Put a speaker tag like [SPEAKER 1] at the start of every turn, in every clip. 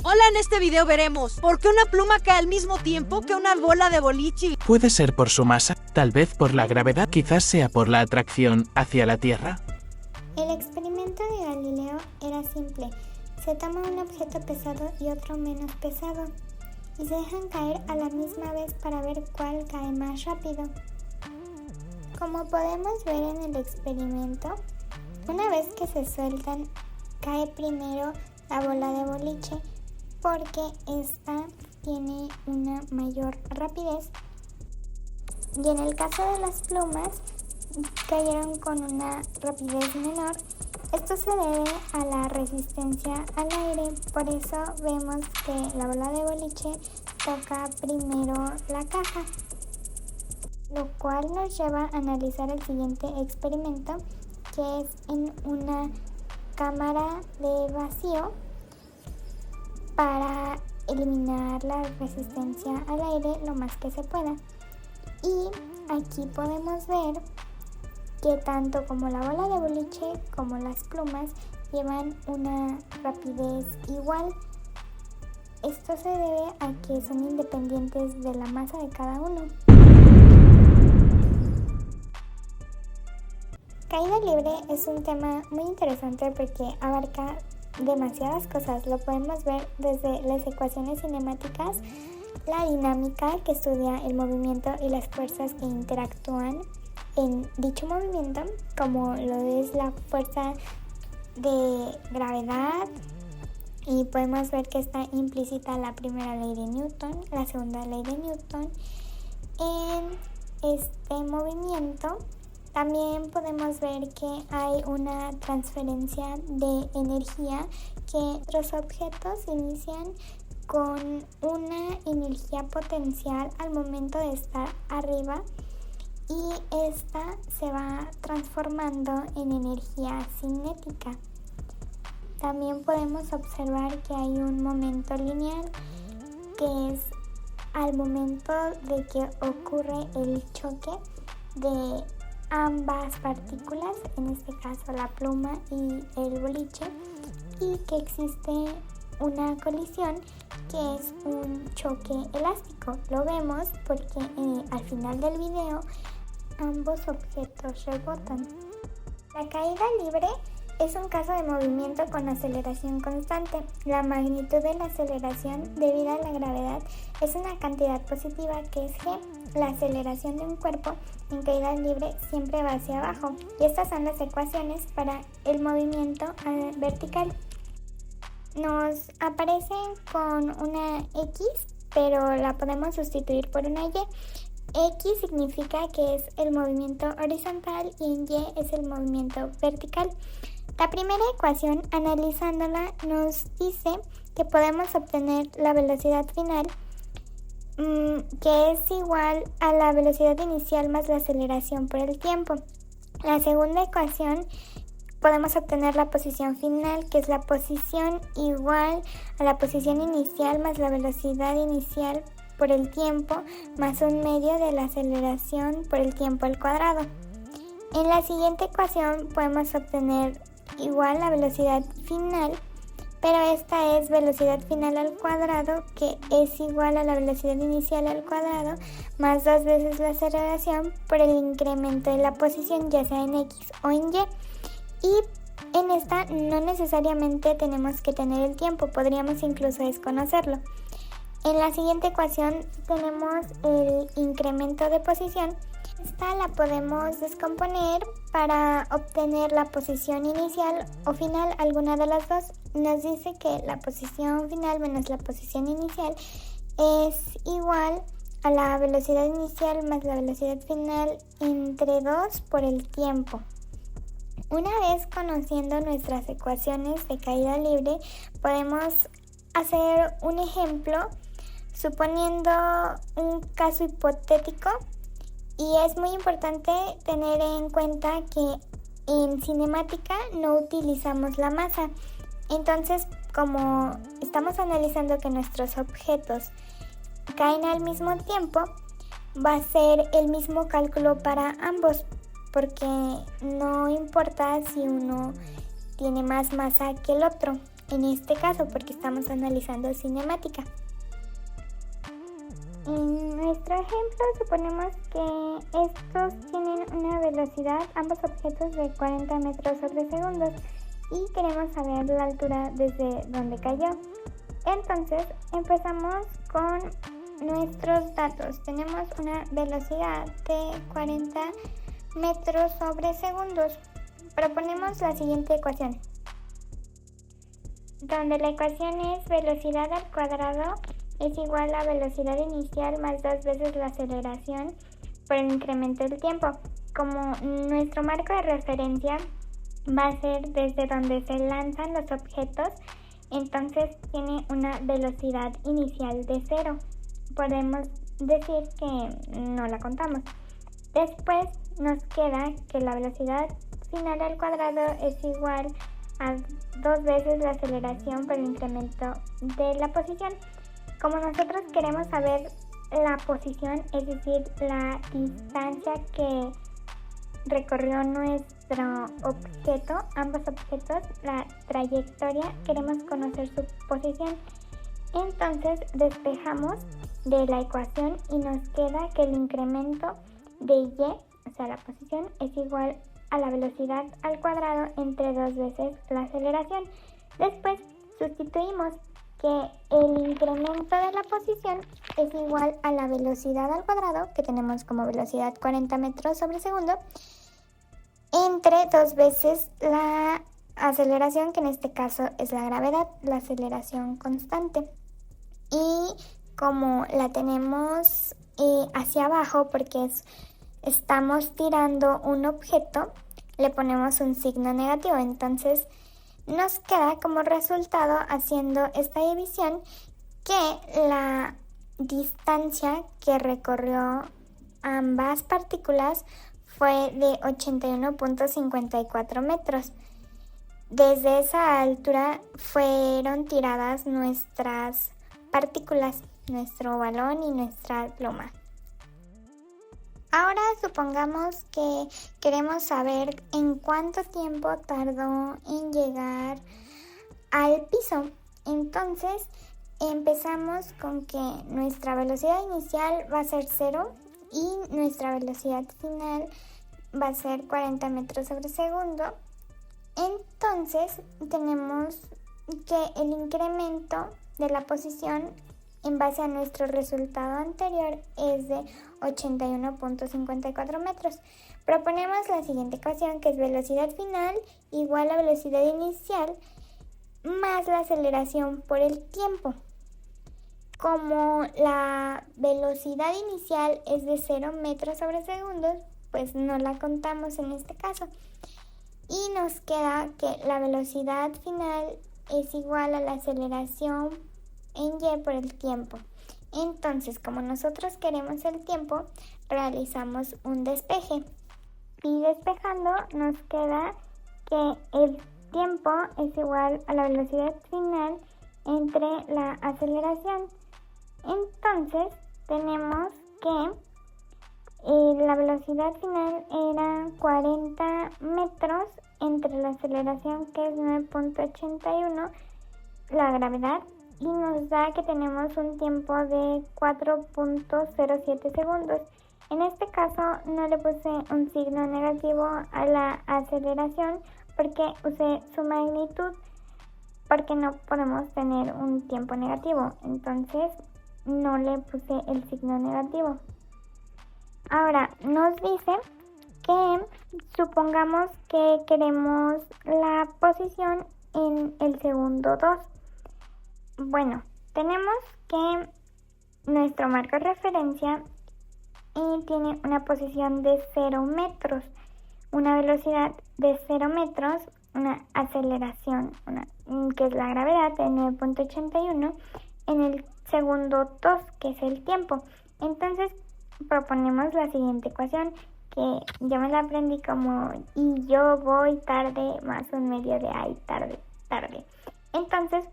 [SPEAKER 1] Hola, en este video veremos por qué una pluma cae al mismo tiempo que una bola de boliche.
[SPEAKER 2] Puede ser por su masa, tal vez por la gravedad, quizás sea por la atracción hacia la Tierra.
[SPEAKER 3] El experimento de Galileo era simple. Se toma un objeto pesado y otro menos pesado y se dejan caer a la misma vez para ver cuál cae más rápido. Como podemos ver en el experimento, una vez que se sueltan, cae primero la bola de boliche porque esta tiene una mayor rapidez. Y en el caso de las plumas, cayeron con una rapidez menor. Esto se debe a la resistencia al aire, por eso vemos que la bola de boliche toca primero la caja, lo cual nos lleva a analizar el siguiente experimento, que es en una cámara de vacío para eliminar la resistencia al aire lo más que se pueda. Y aquí podemos ver que tanto como la bola de boliche como las plumas llevan una rapidez igual. Esto se debe a que son independientes de la masa de cada uno. Caída libre es un tema muy interesante porque abarca demasiadas cosas. Lo podemos ver desde las ecuaciones cinemáticas, la dinámica que estudia el movimiento y las fuerzas que interactúan en dicho movimiento, como lo es la fuerza de gravedad, y podemos ver que está implícita la primera ley de Newton, la segunda ley de Newton en este movimiento. También podemos ver que hay una transferencia de energía, que los objetos inician con una energía potencial al momento de estar arriba y esta se va transformando en energía cinética. También podemos observar que hay un momento lineal, que es al momento de que ocurre el choque de ambas partículas, en este caso la pluma y el boliche, y que existe una colisión que es un choque elástico. Lo vemos porque al final del video ambos objetos rebotan. La caída libre es un caso de movimiento con aceleración constante. La magnitud de la aceleración debido a la gravedad es una cantidad positiva, que es g. La aceleración de un cuerpo en caída libre siempre va hacia abajo, y estas son las ecuaciones para el movimiento vertical. Nos aparece con una X, pero la podemos sustituir por una Y. X significa que es el movimiento horizontal y en Y es el movimiento vertical. La primera ecuación, analizándola, nos dice que podemos obtener la velocidad final, que es igual a la velocidad inicial más la aceleración por el tiempo. La segunda ecuación, podemos obtener la posición final, que es la posición igual a la posición inicial más la velocidad inicial por el tiempo más un medio de la aceleración por el tiempo al cuadrado. En la siguiente ecuación podemos obtener igual la velocidad final, pero esta es velocidad final al cuadrado, que es igual a la velocidad inicial al cuadrado más 2 veces la aceleración por el incremento de la posición, ya sea en X o en Y. Y en esta no necesariamente tenemos que tener el tiempo, podríamos incluso desconocerlo. En la siguiente ecuación tenemos el incremento de posición. Esta la podemos descomponer para obtener la posición inicial o final, alguna de las dos. Nos dice que la posición final menos la posición inicial es igual a la velocidad inicial más la velocidad final entre 2 por el tiempo. Una vez conociendo nuestras ecuaciones de caída libre, podemos hacer un ejemplo suponiendo un caso hipotético, y es muy importante tener en cuenta que en cinemática no utilizamos la masa. Entonces, como estamos analizando que nuestros objetos caen al mismo tiempo, va a ser el mismo cálculo para ambos, porque no importa si uno tiene más masa que el otro. en este caso porque estamos analizando cinemática. En nuestro ejemplo suponemos que estos tienen una velocidad, ambos objetos, de 40 metros sobre segundos y queremos saber la altura desde donde cayó. Entonces empezamos con nuestros datos. Tenemos una velocidad de 40 metros sobre segundos. Proponemos la siguiente ecuación, donde la ecuación es velocidad al cuadrado es igual a velocidad inicial más 2 veces la aceleración por el incremento del tiempo. Como nuestro marco de referencia va a ser desde donde se lanzan los objetos, entonces tiene una velocidad inicial de 0. Podemos decir que no la contamos. Después nos queda que la velocidad final al cuadrado es igual a 2 veces la aceleración por el incremento de la posición. Como nosotros queremos saber la posición, es decir, la distancia que recorrió nuestro objeto, ambos objetos, la trayectoria, queremos conocer su posición. Entonces despejamos de la ecuación y nos queda que el incremento de y, o sea la posición, es igual a la velocidad al cuadrado entre 2 veces la aceleración. Después sustituimos que el incremento de la posición es igual a la velocidad al cuadrado, que tenemos como velocidad 40 metros sobre segundo, entre 2 veces la aceleración, que en este caso es la gravedad, la aceleración constante. Y como la tenemos hacia abajo porque estamos tirando un objeto, le ponemos un signo negativo. Entonces nos queda como resultado, haciendo esta división, que la distancia que recorrió ambas partículas fue de 81.54 metros. Desde esa altura fueron tiradas nuestras partículas, nuestro balón y nuestra pluma. Ahora supongamos que queremos saber en cuánto tiempo tardó en llegar al piso. Entonces empezamos con que nuestra velocidad inicial va a ser 0 y nuestra velocidad final va a ser 40 metros sobre segundo. Entonces tenemos que el incremento de la posición en base a nuestro resultado anterior es de 81.54 metros. Proponemos la siguiente ecuación, que es velocidad final igual a velocidad inicial más la aceleración por el tiempo. Como la velocidad inicial es de 0 metros sobre segundos, pues no la contamos en este caso. Y nos queda que la velocidad final es igual a la aceleración en y por el tiempo. Entonces, como nosotros queremos el tiempo, realizamos un despeje. Y despejando nos queda que el tiempo es igual a la velocidad final entre la aceleración. Entonces, tenemos que la velocidad final era 40 metros entre la aceleración, que es 9.81, la gravedad, y nos da que tenemos un tiempo de 4.07 segundos. En este caso no le puse un signo negativo a la aceleración porque usé su magnitud, porque no podemos tener un tiempo negativo, entonces no le puse el signo negativo. Ahora nos dice que supongamos que queremos la posición en el segundo 2. Bueno, tenemos que nuestro marco de referencia tiene una posición de 0 metros, una velocidad de 0 metros, una aceleración, que es la gravedad, de 9.81, en el segundo 2, que es el tiempo. Entonces proponemos la siguiente ecuación, que yo me la aprendí como y yo voy tarde más un medio de ay tarde. Entonces,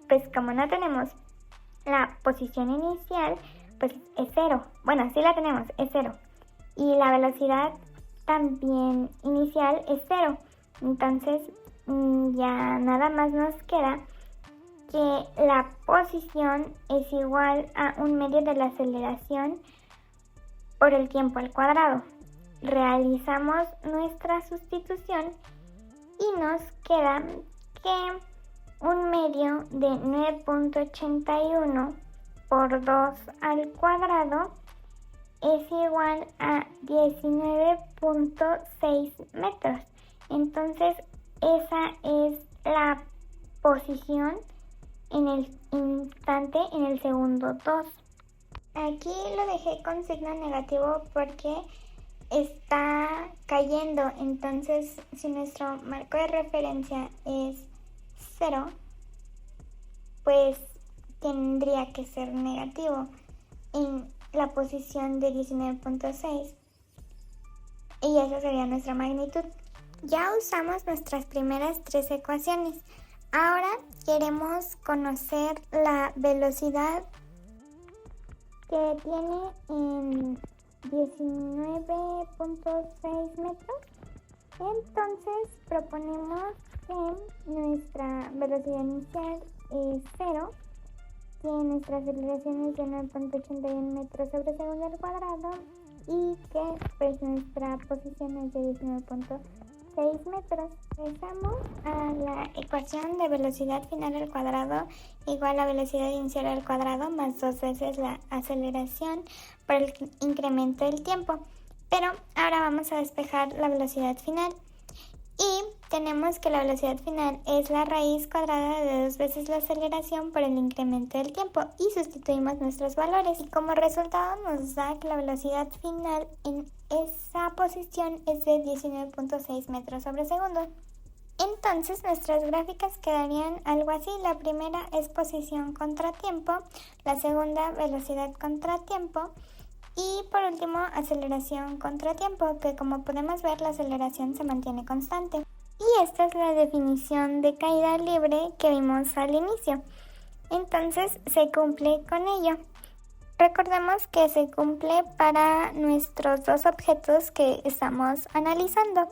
[SPEAKER 3] pues como no tenemos la posición inicial, pues es 0. Bueno, sí la tenemos, es 0. Y la velocidad también inicial es 0. Entonces ya nada más nos queda que la posición es igual a un medio de la aceleración por el tiempo al cuadrado. Realizamos nuestra sustitución y nos queda que un medio de 9.81 por 2 al cuadrado es igual a 19.6 metros. Entonces esa es la posición en el instante en el segundo 2. Aquí lo dejé con signo negativo porque está cayendo. Entonces si nuestro marco de referencia es 0, pues tendría que ser negativo en la posición de 19.6 y esa sería nuestra magnitud. Ya usamos nuestras primeras 3 ecuaciones. Ahora queremos conocer la velocidad que tiene en 19.6 metros. Entonces proponemos que nuestra velocidad inicial es 0, que nuestra aceleración es de 9.81 metros sobre segundo al cuadrado y que pues nuestra posición es de 19.6 metros. Regresamos a la ecuación de velocidad final al cuadrado igual a velocidad inicial al cuadrado más 2 veces la aceleración por el incremento del tiempo. Pero ahora vamos a despejar la velocidad final. Y tenemos que la velocidad final es la raíz cuadrada de 2 veces la aceleración por el incremento del tiempo y sustituimos nuestros valores y como resultado nos da que la velocidad final en esa posición es de 19.6 metros sobre segundo. Entonces nuestras gráficas quedarían algo así. La primera es posición contra tiempo, la segunda velocidad contra tiempo y por último aceleración contra tiempo, que como podemos ver la aceleración se mantiene constante. Y esta es la definición de caída libre que vimos al inicio. Entonces se cumple con ello. Recordemos que se cumple para nuestros dos objetos que estamos analizando.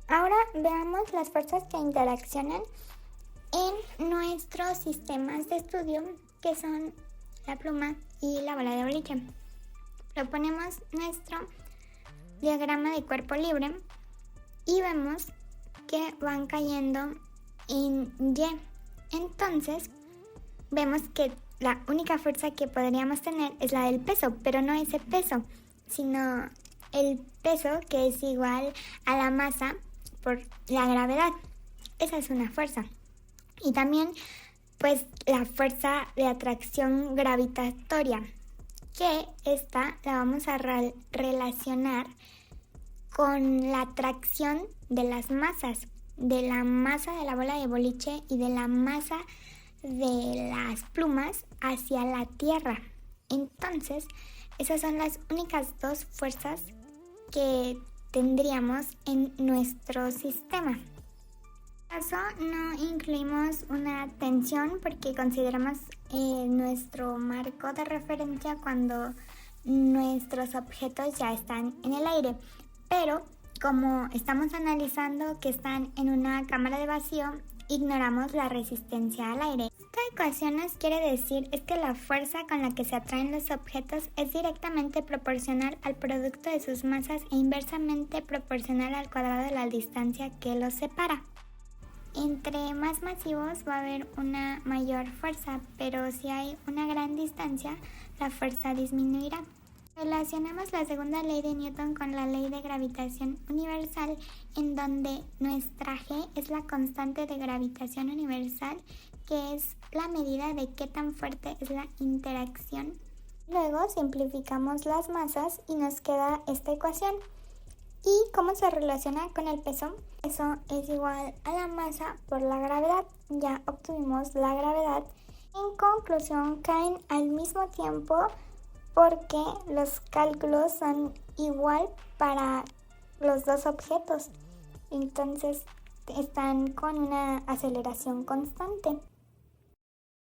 [SPEAKER 3] Ahora veamos las fuerzas que interaccionan en nuestros sistemas de estudio, que son la pluma y la bola de boliche. Proponemos nuestro diagrama de cuerpo libre y vemos que van cayendo en Y. Entonces vemos que la única fuerza que podríamos tener es la del peso, pero no ese peso, sino el peso que es igual a la masa por la gravedad. Esa es una fuerza. Y también pues la fuerza de atracción gravitatoria, que esta la vamos a relacionar con la atracción de las masas, de la masa de la bola de boliche y de la masa de las plumas hacia la Tierra. Entonces, esas son las únicas dos fuerzas que tendríamos en nuestro sistema. En este caso no incluimos una tensión porque consideramos nuestro marco de referencia cuando nuestros objetos ya están en el aire, pero como estamos analizando que están en una cámara de vacío, ignoramos la resistencia al aire. Esta ecuación nos quiere decir es que la fuerza con la que se atraen los objetos es directamente proporcional al producto de sus masas e inversamente proporcional al cuadrado de la distancia que los separa. Entre más masivos va a haber una mayor fuerza, pero si hay una gran distancia, la fuerza disminuirá. Relacionamos la segunda ley de Newton con la ley de gravitación universal, en donde nuestra G es la constante de gravitación universal, que es la medida de qué tan fuerte es la interacción. Luego simplificamos las masas y nos queda esta ecuación. ¿Y cómo se relaciona con el peso? Eso es igual a la masa por la gravedad. Ya obtuvimos la gravedad. En conclusión, caen al mismo tiempo porque los cálculos son igual para los dos objetos. Entonces están con una aceleración constante.